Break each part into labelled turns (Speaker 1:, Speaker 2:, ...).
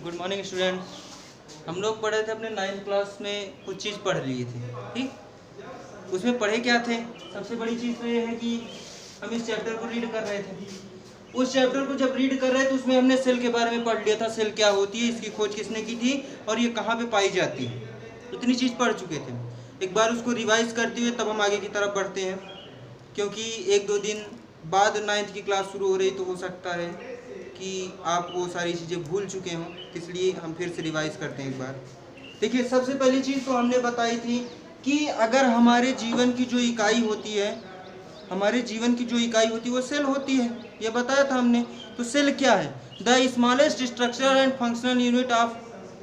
Speaker 1: Good morning students. हम लोग पढ़े थे अपने 9th क्लास में, कुछ चीज़ पढ़ लिए थे। ठीक, उसमें पढ़े क्या थे? सबसे बड़ी चीज़ तो ये है कि हम इस चैप्टर को रीड कर रहे थे। उस चैप्टर को जब रीड कर रहे थे उसमें हमने सेल के बारे में पढ़ लिया था। सेल क्या होती है, इसकी खोज किसने की थी और ये कहाँ पे पाई जाती है, इतनी चीज़ पढ़ चुके थे। एक बार उसको रिवाइज करते हुए तब हम आगे की तरफ बढ़ते हैं, क्योंकि 1-2 दिन बाद 9th की क्लास शुरू हो रही, तो हो सकता है कि आप वो सारी चीज़ें भूल चुके हों, इसलिए हम फिर से रिवाइज करते हैं एक बार। देखिए, सबसे पहली चीज़ तो हमने बताई थी कि अगर हमारे जीवन की जो इकाई होती है, हमारे जीवन की जो इकाई होती है वो सेल होती है, ये बताया था हमने। तो सेल क्या है? The smallest structure and functional unit of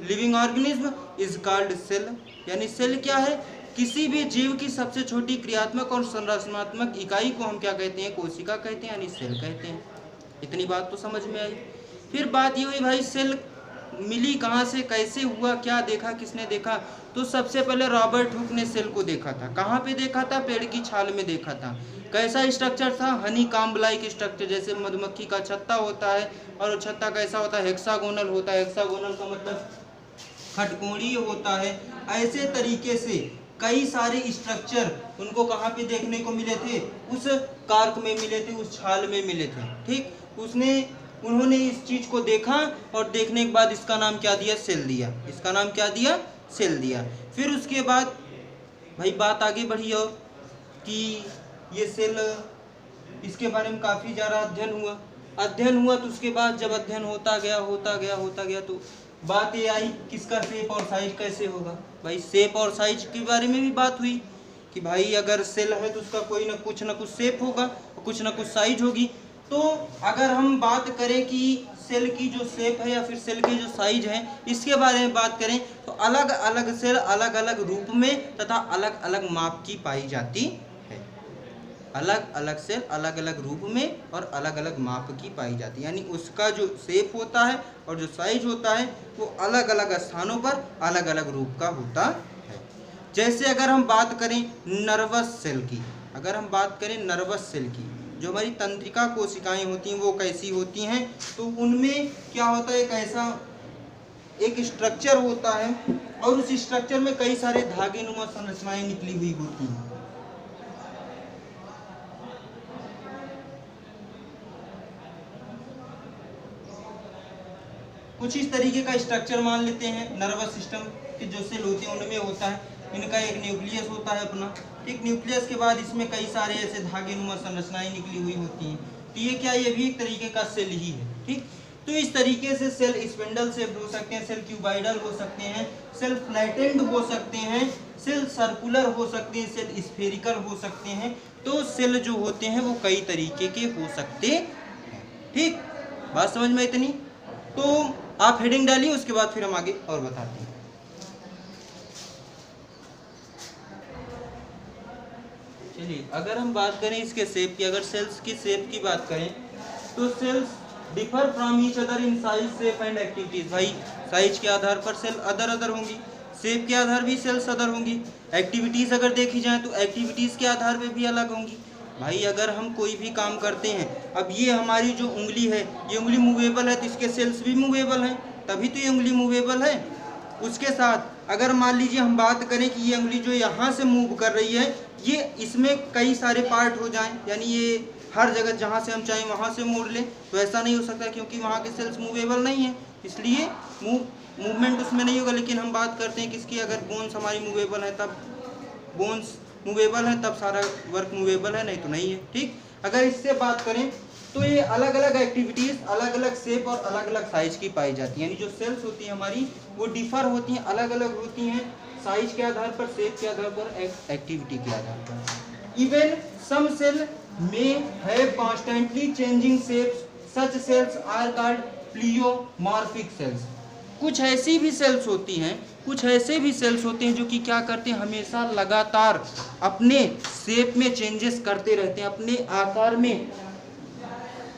Speaker 1: living organism is called cell. यानी सेल क्या है? किसी भी जीव की सबसे छोटी क्रियात्मक और संरचनात्मक इकाई को हम क्या कहते हैं? कोशिका कहते हैं, यानी सेल कहते हैं। इतनी बात तो समझ में आई। फिर बात ये हुई भाई, सेल मिली कहाँ से, कैसे हुआ, क्या देखा, किसने देखा? तो सबसे पहले रॉबर्ट हुक ने सेल को देखा था। कहाँ पे देखा था? पेड़ की छाल में देखा था। कैसा स्ट्रक्चर था? हनी कॉम्ब लाइक स्ट्रक्चर, जैसे मधुमक्खी का छत्ता होता है। और वो छत्ता कैसा होता है? हेक्सागोनल होता है। हेक्सागोनल का मतलब खटकोणीय होता है। ऐसे तरीके से कई सारे स्ट्रक्चर उनको कहाँ पे देखने को मिले थे? उस कार्क में मिले थे, उस छाल में मिले थे। ठीक, उन्होंने इस चीज को देखा और देखने के बाद इसका नाम क्या दिया? सेल दिया। इसका नाम क्या दिया? सेल दिया। फिर उसके बाद भाई बात आगे बढ़ी और कि ये सेल, इसके बारे में काफ़ी ज़्यादा अध्ययन हुआ। तो उसके बाद जब अध्ययन होता गया तो बात ये आई, किसका शेप और साइज कैसे होगा? भाई शेप और साइज के बारे में भी बात हुई कि भाई अगर सेल है तो उसका कोई ना कुछ शेप होगा, कुछ ना कुछ साइज होगी। तो अगर हम बात करें कि सेल की जो शेप है या फिर सेल की जो साइज है, इसके बारे में बात करें तो अलग अलग सेल अलग अलग रूप में तथा अलग अलग माप की पाई जाती है। अलग अलग सेल अलग अलग रूप में और अलग अलग माप की पाई जाती है, यानी उसका जो शेप होता है और जो साइज होता है वो अलग अलग स्थानों पर अलग अलग रूप का होता है। जैसे अगर हम बात करें नर्वस सेल की, जो हमारी तंत्रिका कोशिकाएं होती हैं वो कैसी होती हैं? तो उनमें क्या होता है? एक ऐसा एक स्ट्रक्चर होता है और उस स्ट्रक्चर में कई सारे धागे नुमा संरचनाएं निकली हुई होती हैं। कुछ इस तरीके का स्ट्रक्चर मान लेते हैं। नर्वस सिस्टम के जो सेल होते हैं उनमें होता है, इनका एक न्यूक्लियस होता है अपना। एक न्यूक्लियस के बाद इसमें कई सारे ऐसे धागे नुमा संरचनाएं निकली हुई होती हैं। तो ये क्या, ये भी एक तरीके का सेल ही है। ठीक, तो इस तरीके से सेल स्पिंडल शेप्ड हो सकते हैं, सेल क्यूबाइडल हो सकते हैं, सेल फ्लैटेंड हो सकते हैं, सेल सर्कुलर हो सकते हैं, सेल स्फेरिकल हो सकते हैं। तो सेल जो होते हैं वो कई तरीके के हो सकते हैं। ठीक, बात समझ में इतनी? तो आप हेडिंग डालिए, उसके बाद फिर हम आगे और बताते हैं। चलिए, अगर हम बात करें इसके शेप की, अगर सेल्स की शेप की बात करें तो cells differ from each other in size, shape and activities. भाई साइज के आधार पर सेल अदर होंगी, शेप के आधार भी सेल्स अदर होंगी, एक्टिविटीज अगर देखी जाए तो एक्टिविटीज के आधार पर भी अलग होंगी। भाई अगर हम कोई भी काम करते हैं, अब ये हमारी जो उंगली है, ये उंगली मूवेबल है तो इसके सेल्स भी मूवेबल हैं, तभी तो ये उंगली मूवेबल है। उसके साथ अगर मान लीजिए हम बात करें कि ये उंगली जो यहाँ से मूव कर रही है, ये इसमें कई सारे पार्ट हो जाएं, यानी ये हर जगह जहाँ से हम चाहें वहाँ से मोड़ लें, तो ऐसा नहीं हो सकता क्योंकि वहाँ के सेल्स मूवेबल नहीं है, इसलिए मूवमेंट उसमें नहीं होगा। लेकिन हम बात करते हैं किसकी, अगर बोन्स हमारी मूवेबल है तब, बोन्स मूवेबल है तब सारा वर्क मूवेबल है, नहीं तो नहीं है। ठीक, अगर इससे बात करें तो ये अलग अलग एक्टिविटीज अलग अलग शेप और अलग अलग साइज की पाई जाती है, यानी जो सेल्स होती हैं हमारी वो डिफर होती हैं, अलग अलग होती हैं, साइज के आधार पर, शेप के आधार पर, एक्टिविटी के आधार पर। Even some cell may have constantly changing shapes, such cells are called pleomorphic cells. कुछ ऐसे भी सेल्स होते हैं जो कि क्या करते हैं, हमेशा लगातार अपने शेप में चेंजेस करते रहते हैं, अपने आकार में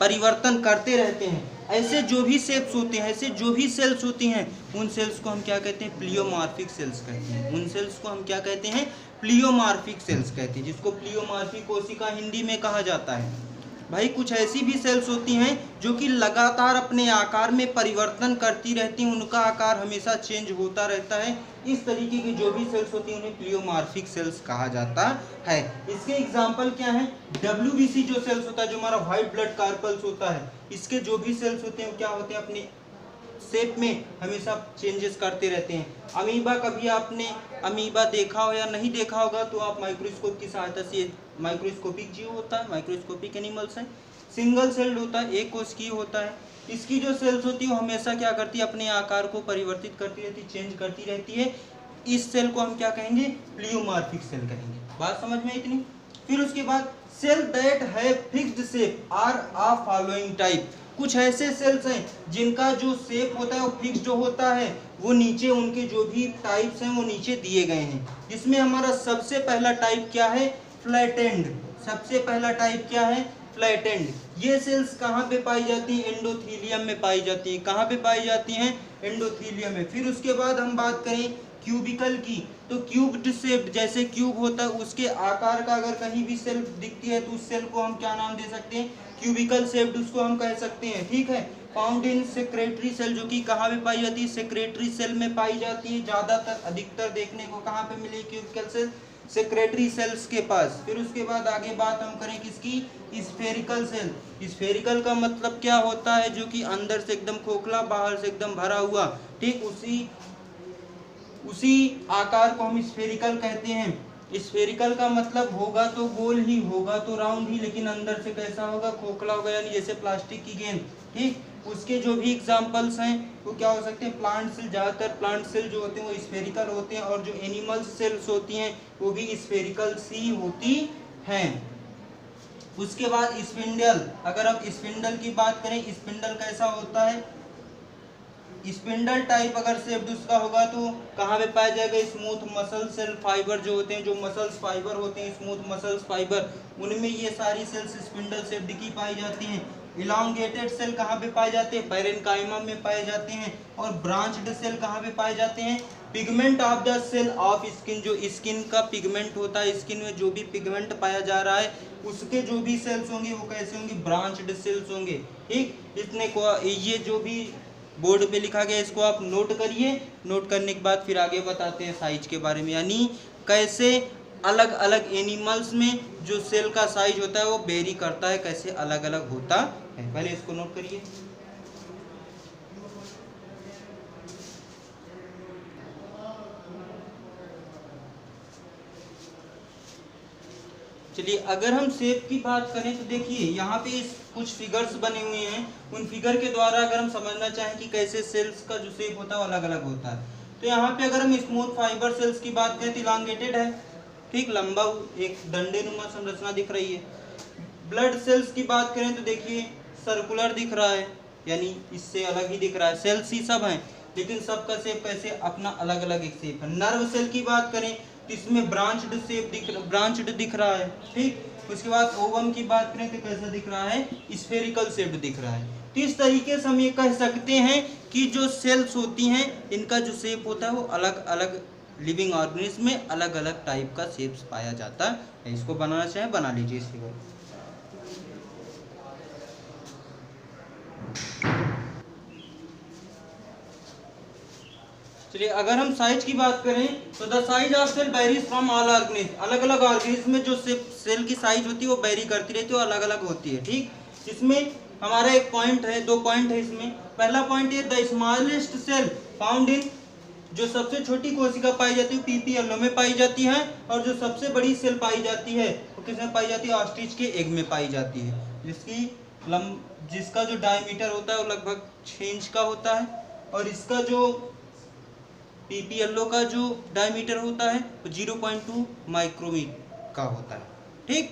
Speaker 1: परिवर्तन करते रहते हैं। ऐसे जो भी शेप्स होते हैं, ऐसे जो भी सेल्स होती हैं, उन सेल्स को हम क्या कहते हैं? प्लियोमॉर्फिक सेल्स कहते हैं। उन सेल्स को हम क्या कहते हैं? प्लियोमॉर्फिक सेल्स कहते हैं, जिसको प्लियोमॉर्फिक कोशिका हिंदी में कहा जाता है। भाई कुछ ऐसी भी सेल्स होती हैं जो कि लगातार अपने आकार में परिवर्तन करती रहती हैं, उनका आकार हमेशा चेंज होता रहता है। इस तरीके की जो भी सेल्स होती हैं उन्हें प्लियोमार्फिक सेल्स कहा जाता है। इसके एग्जाम्पल क्या हैं? WBC जो सेल्स होता है, जो हमारा व्हाइट ब्लड कार्पल्स होता है, इसके जो भी सेल्स होते हैं क्या होते हैं, अपने शेप में हमेशा चेंजेस करते रहते हैं। अमीबा, कभी आपने अमीबा देखा हो या नहीं देखा होगा तो आप माइक्रोस्कोप की सहायता से, माइक्रोस्कोपिक जीव होता है, माइक्रोस्कोपिक एनिमल्स है, सिंगल सेल्ड होता है, एक कोशिकीय होता है। इसकी जो सेल्स होती है वो हमेशा क्या करती है, अपने आकार को परिवर्तित करती रहती है, चेंज करती रहती है। इस सेल को हम क्या कहेंगे? प्लियोमार्फिक सेल कहेंगे। बात समझ में इतनी? फिर उसके बाद cell that have fixed shape are a following type. कुछ ऐसे सेल्स हैं जिनका जो शेप होता है वो फिक्स्ड होता है, वो नीचे उनके जो भी टाइप्स हैं वो नीचे दिए गए हैं। इसमें हमारा सबसे पहला टाइप क्या है? फ्लैटेंड। सबसे पहला टाइप क्या है? फ्लैटेंड। ये सेल्स कहाँ पे पाई जाती हैं? एंडोथीलियम में पाई जाती हैं। कहाँ पे पाई जाती हैं? एंडोथीलियम में। फिर उसके बाद हम बात करें क्यूबिकल की, तो क्यूब्ड शेप, जैसे क्यूब होता है उसके आकार का अगर कहीं भी सेल दिखती है तो उस सेल को हम क्या नाम दे सकते हैं? क्यूबिकल शेप्ड उसको हम कह सकते हैं। ठीक है। फाउंड इन सेक्रेटरी सेल, जो कि कहाँ पे पाई जाती है? सेक्रेटरी सेल में पाई जाती है। ज्यादातर अधिकतर देखने को कहाँ पे मिले क्यूबिकल सेल? सेक्रेटरी सेल्स के पास। फिर उसके बाद आगे बात हम करें किसकी? Spherical shell. स्फेरिकल का मतलब क्या होता है? जो कि अंदर से एकदम खोखला, बाहर से एकदम भरा हुआ। ठीक, उसी आकार को हम स्फेरिकल कहते हैं। स्फेरिकल का मतलब होगा तो गोल ही, होगा तो राउंड ही, लेकिन अंदर से कैसा होगा? खोखला होगा, यानी जैसे प्लास्टिक की गेंद। ठीक, उसके जो भी एग्जांपल्स हैं वो क्या हो सकते हैं? Plant cell. ज़्यादातर प्लांट सेल जो होते हैं वो स्फेरिकल होते हैं, और जो एनिमल सेल्स होती हैं वो भी स्फेरिकल सी होती हैं। उसके बाद स्पिंडल। अगर हम स्पिंडल की बात करें, स्पिंडल कैसा होता है? स्पिंडल टाइप अगर शेप उसका होगा तो कहाँ पे पाया जाएगा? स्मूथ मसल सेल फाइबर जो होते हैं, जो मसल्स फाइबर होते हैं, स्मूथ मसल्स फाइबर, उनमें ये सारी सेल्स स्पिंडल शेप की पाई जाती हैं। इलांगेटेड सेल कहाँ पे पाए जाते हैं? पैरेन्काइमा में पाए जाते हैं। और ब्रांच्ड सेल कहाँ पे पाए जाते हैं? Pigment of the cell of skin, जो स्किन का पिगमेंट होता है, स्किन में जो भी पिगमेंट पाया जा रहा है उसके जो भी सेल्स होंगे वो कैसे होंगे? ब्रांच्ड सेल्स होंगे। ठीक, इतने को ये जो भी बोर्ड पे लिखा गया इसको आप नोट करिए। नोट करने के बाद फिर आगे बताते हैं साइज के बारे में, यानी कैसे अलग अलग एनिमल्स में जो सेल का साइज होता है वो वेरी करता है, कैसे अलग अलग होता है। पहले इसको नोट करिए। चलिए, अगर हम शेप की बात करें तो देखिए यहाँ पे कुछ फिगर्स बने हुए हैं। उन फिगर के द्वारा अगर हम समझना चाहें कि कैसे सेल्स का जो शेप होता है वो अलग अलग होता है, तो यहाँ पे अगर हम स्मूथ फाइबर सेल्स की बात करें तो इलांगेटेड है। ठीक, लंबा एक डंडे-नुमा संरचना दिख रही है। ब्लड सेल्स की बात करें तो देखिए सर्कुलर दिख रहा है, यानी इससे अलग ही दिख रहा है। सेल्स ही सब हैं लेकिन सबका शेप कैसे? अपना अलग अलग एक शेप है। नर्व सेल की बात करें तो इसमें ब्रांच्ड शेप ब्रांच्ड दिख रहा है। ठीक, उसके बाद ओवम की बात करें तो कैसा दिख रहा है? स्फेरिकल शेप दिख रहा है। तो इस तरीके से हम ये कह सकते हैं कि जो सेल्स होती हैं इनका जो शेप होता है वो अलग अलग लिविंग ऑर्गेनिज्म में अलग अलग टाइप का शेप्स पाया जाता है। इसको बनाना चाहें बना लीजिए इस फिगर। चलिए, अगर हम साइज की बात करें तो the size of cell varies from all organism. अलग अलग ऑर्गेनिज्म में जो सेल की साइज होती है वो वेरी करती रहती है, वो अलग अलग होती है। ठीक, इसमें हमारा एक पॉइंट है, दो पॉइंट है इसमें। पहला पॉइंट ये, the smallest cell found in, जो सबसे छोटी कोशिका पाई जाती है पीपी येलो में पाई जाती है, और जो सबसे बड़ी सेल पाई जाती है वो किसमें पाई जाती है? ऑस्ट्रिच के एग में पाई जाती है, जिसका जो डायमीटर होता है वो लगभग 6 इंच का होता है, और इसका जो पीपी येलो का जो डायमीटर होता है वो 0.2 माइक्रोमीटर का होता है। ठीक,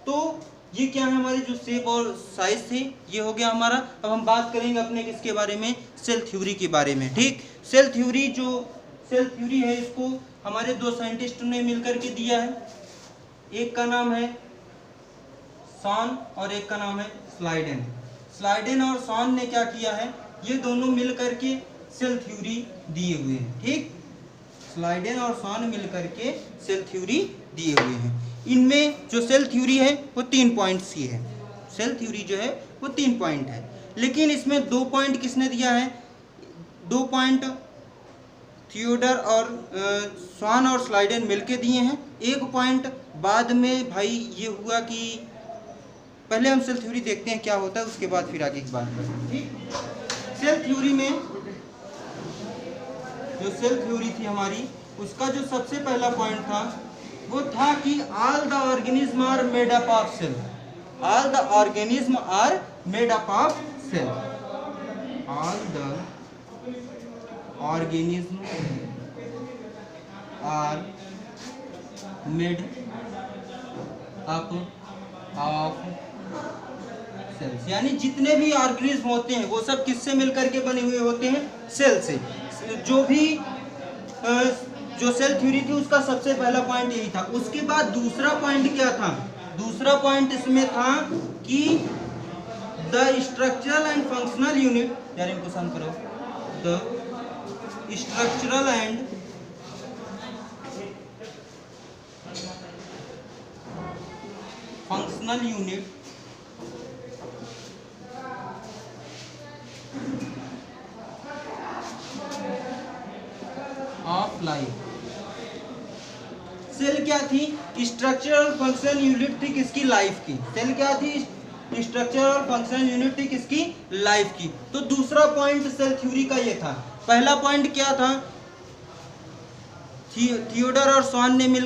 Speaker 1: तो ये क्या है? हमारे जो शेप और साइज थे ये हो गया हमारा। अब हम बात करेंगे अपने किसके बारे में? सेल थ्योरी के बारे में। ठीक, सेल थ्योरी है, इसको हमारे दो साइंटिस्ट ने मिलकर के दिया है। एक का नाम है सॉन और एक का नाम है स्लाइडेन। स्लाइडेन और सॉन ने क्या किया है? ये दोनों मिलकर के सेल थ्योरी दिए हुए हैं। ठीक, स्लाइडेन और सॉन मिलकर के सेल थ्योरी दिए हुए हैं। इनमें जो सेल थ्योरी है वो 3 पॉइंट्स की है। सेल थ्योरी जो है वो 3 पॉइंट है, लेकिन इसमें 2 पॉइंट किसने दिया है, 2 पॉइंट थियोडर और स्वान और स्लाइडेन मिलके दिए हैं। 1 पॉइंट बाद में भाई ये हुआ कि पहले हम सेल थ्योरी देखते हैं क्या होता है, उसके बाद फिर आगे की बात करते हैं। ठीक, सेल थ्योरी में जो सेल थ्योरी थी हमारी, उसका जो सबसे पहला पॉइंट था वो था कि all the organism are made up of cell, all the organism are made up of cell, all the organism are made up of cells, यानी जितने भी ऑर्गेनिज्म होते हैं वो सब किससे मिलकर के बने हुए होते हैं, सेल से। जो भी जो सेल थ्योरी थी उसका सबसे पहला पॉइंट यही था। उसके बाद दूसरा पॉइंट क्या था, दूसरा पॉइंट इसमें था कि the structural and functional unit, यार इनको शांत करो, the structural and functional unit of life. Cell क्या थी, स्ट्रक्चरल फंक्शनल यूनिट थी किसकी, लाइफ की। सेल क्या थी, स्ट्रक्चरल फंक्शनल यूनिट थी किसकी, लाइफ की। तो दूसरा पॉइंट सेल थ्योरी का ये था। पहला पॉइंट क्या था, थियोडर और स्वान ने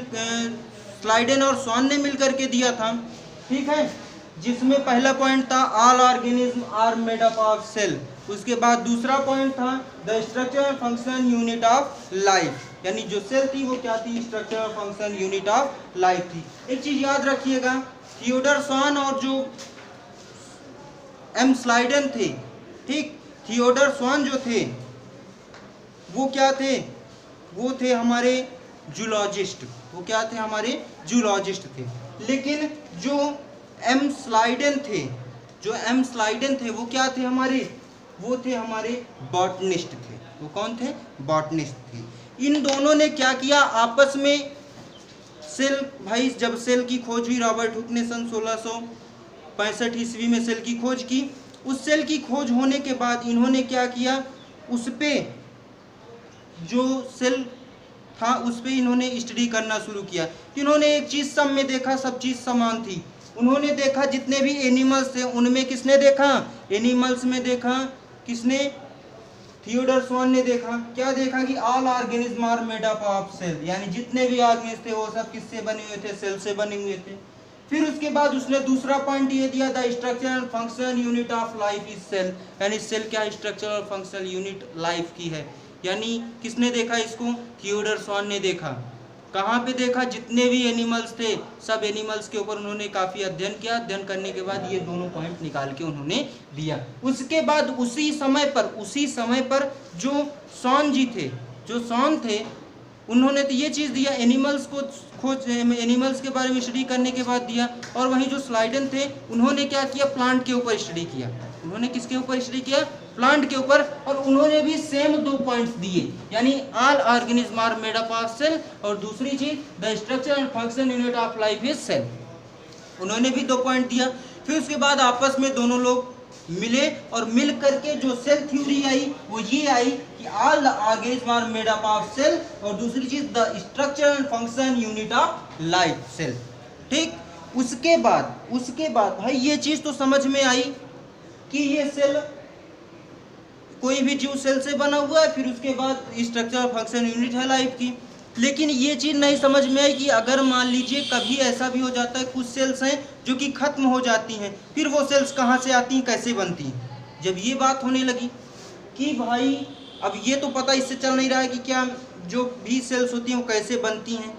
Speaker 1: स्लाइडेन और स्वान ने मिलकर के दिया था, ठीक है, जिसमें पहला पॉइंट था all organism are made up of cell. उसके बाद दूसरा पॉइंट था the structure and function unit of life, यानी जो सेल थी वो क्या थी, स्ट्रक्चर और फंक्शन यूनिट ऑफ लाइफ थी। एक चीज याद रखिएगा, थियोडर स्वान और जो एम स्लाइडेन थे, ठीक, थियोडर स्वान जो थे वो क्या थे, वो थे हमारे जूलॉजिस्ट, वो क्या थे, हमारे जूलॉजिस्ट थे। लेकिन जो एम स्लाइडेन थे, जो एम स्लाइडेन थे वो क्या थे हमारे, वो थे हमारे बॉटनिस्ट थे। वो कौन थे, बॉटनिस्ट थे। इन दोनों ने क्या किया, आपस में सेल, भाई जब सेल की खोज हुई, रॉबर्ट हुक ने सन 1665 ईस्वी में सेल की खोज की। उस सेल की खोज होने के बाद इन्होंने क्या किया, उस पे जो सेल था उस पे इन्होंने स्टडी करना शुरू किया। इन्होंने एक चीज़ सब में देखा, सब चीज़ समान थी। उन्होंने देखा जितने भी एनिमल्स थे उनमें किसने देखा, एनिमल्स में देखा किसने, थियोडर स्वान ने देखा। क्या देखा कि all organism are made up of cell, यानी जितने भी ऑर्गेनिज्म थे वो सब किससे बने हुए थे, सेल से बने हुए थे। फिर उसके बाद उसने दूसरा पॉइंट ये दिया, the structure and functional unit of life is cell, यानी सेल क्या स्ट्रक्चर और फंक्शनल यूनिट लाइफ की है। यानी किसने देखा इसको, थियोडर स्वान ने देखा। कहाँ पे देखा, जितने भी एनिमल्स थे सब एनिमल्स के ऊपर उन्होंने काफ़ी अध्ययन किया। अध्ययन करने के बाद ये दोनों पॉइंट निकाल के उन्होंने दिया। उसके बाद उसी समय पर जो स्वान जी थे, जो स्वान थे, उन्होंने तो ये चीज़ दिया, एनिमल्स को खोज, एनिमल्स के बारे में स्टडी करने के बाद दिया। और वहीं जो स्लाइडेन थे उन्होंने क्या किया, प्लांट के ऊपर स्टडी किया। उन्होंने किसके ऊपर स्टडी किया, प्लांट के ऊपर। और उन्होंने भी सेम 2 पॉइंट्स दिए, यानी all organism are made up of cell, और दूसरी चीज the structure and function unit of life is cell. उन्होंने भी 2 पॉइंट दिया। फिर उसके बाद आपस में दोनों लोग मिले और मिल करके जो सेल थ्योरी आई वो ये आई कि all the organism are made up of cell, और दूसरी चीज the structure and function unit of life cell. ठीक, उसके बाद भाई ये चीज तो समझ में आई कि ये सेल, कोई भी जीव सेल से बना हुआ है, फिर उसके बाद स्ट्रक्चर और फंक्शन यूनिट है लाइफ की। लेकिन ये चीज़ नहीं समझ में आई कि अगर मान लीजिए कभी ऐसा भी हो जाता है, कुछ सेल्स हैं जो कि ख़त्म हो जाती हैं, फिर वो सेल्स कहाँ से आती हैं, कैसे बनती हैं। जब ये बात होने लगी कि भाई अब ये तो पता इससे चल नहीं रहा है कि क्या जो भी सेल्स होती हैं वो कैसे बनती हैं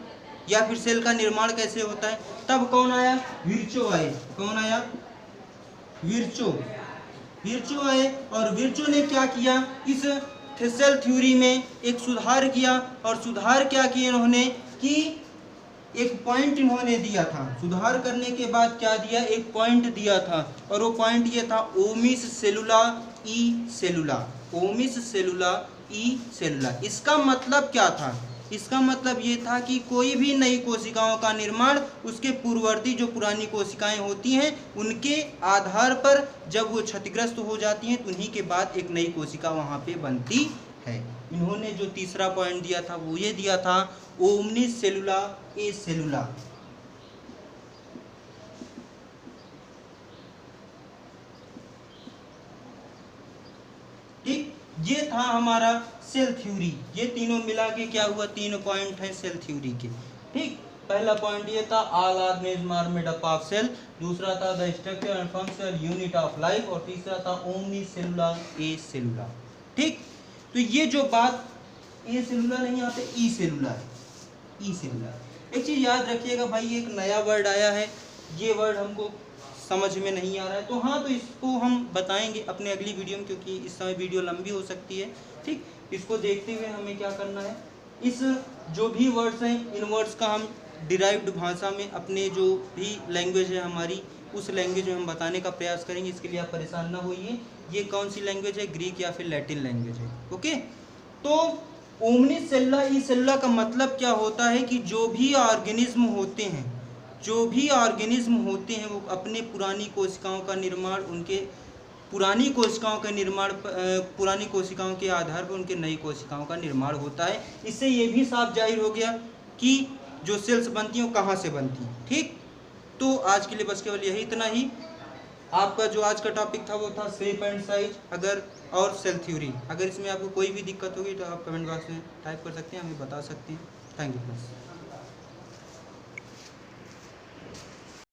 Speaker 1: या फिर सेल का निर्माण कैसे होता है, तब कौन आया, विर्चो आए। कौन आया, विर्चो आए। और विर्चो ने क्या किया, इस सेल थ्योरी में एक सुधार किया। और सुधार क्या किया इन्होंने कि एक पॉइंट इन्होंने दिया था। सुधार करने के बाद क्या दिया, एक पॉइंट दिया था, और वो पॉइंट ये था ओमिस सेलुला ई सेलुला। ओमिस सेलुला ई सेलुला। इसका मतलब क्या था, इसका मतलब ये था कि कोई भी नई कोशिकाओं का निर्माण उसके पूर्ववर्ती जो पुरानी कोशिकाएं होती हैं उनके आधार पर जब वो क्षतिग्रस्त हो जाती हैं तो उन्हीं के बाद एक नई कोशिका वहाँ पे बनती है। इन्होंने जो तीसरा पॉइंट दिया था वो ये दिया था ओमनिस सेलुला ए सेलुला। ठीक, ये था हमारा सेल थ्योरी। ये तीनों मिला के क्या हुआ, तीनों पॉइंट हैं सेल थ्योरी के। ठीक, पहला पॉइंट ये था all organism are made up of cell, दूसरा था the structure and functional unit of life, और तीसरा था ओमनी सेलुला ए सेलुला। ठीक, तो ये जो बात ए सेलुला नहीं, यहाँ पे ई सेलुला है, ई सेलुला। एक चीज याद रखिएगा भाई, एक नया वर्ड आया है, ये वर्ड हमको समझ में नहीं आ रहा है, तो हाँ, तो इसको हम बताएंगे अपने अगली वीडियो में, क्योंकि इस समय वीडियो लंबी हो सकती है। ठीक, इसको देखते हुए हमें क्या करना है, इस जो भी वर्ड्स हैं इन वर्ड्स का हम डिराइव्ड भाषा में अपने जो भी लैंग्वेज है हमारी, उस लैंग्वेज में हम बताने का प्रयास करेंगे। इसके लिए आप परेशान ना होइए, ये कौन सी लैंग्वेज है, ग्रीक या फिर लैटिन लैंग्वेज है। ओके, तो ओमनिस सेलुला ई सेलुला का मतलब क्या होता है कि जो भी ऑर्गेनिज्म होते हैं, जो भी ऑर्गेनिज्म होते हैं वो अपने पुरानी कोशिकाओं का निर्माण, उनके पुरानी कोशिकाओं का निर्माण, पुरानी कोशिकाओं के आधार पर उनके नई कोशिकाओं का निर्माण होता है। इससे ये भी साफ जाहिर हो गया कि जो सेल्स बनती हैं वो कहाँ से बनती हैं। ठीक, तो आज के लिए बस केवल यही, इतना ही। आपका जो आज का टॉपिक था वो था शेप एंड साइज अगर और सेल थ्योरी। अगर इसमें आपको कोई भी दिक्कत होगी तो आप कमेंट बॉक्स में टाइप कर सकते हैं, हमें बता सकते हैं। Thank you.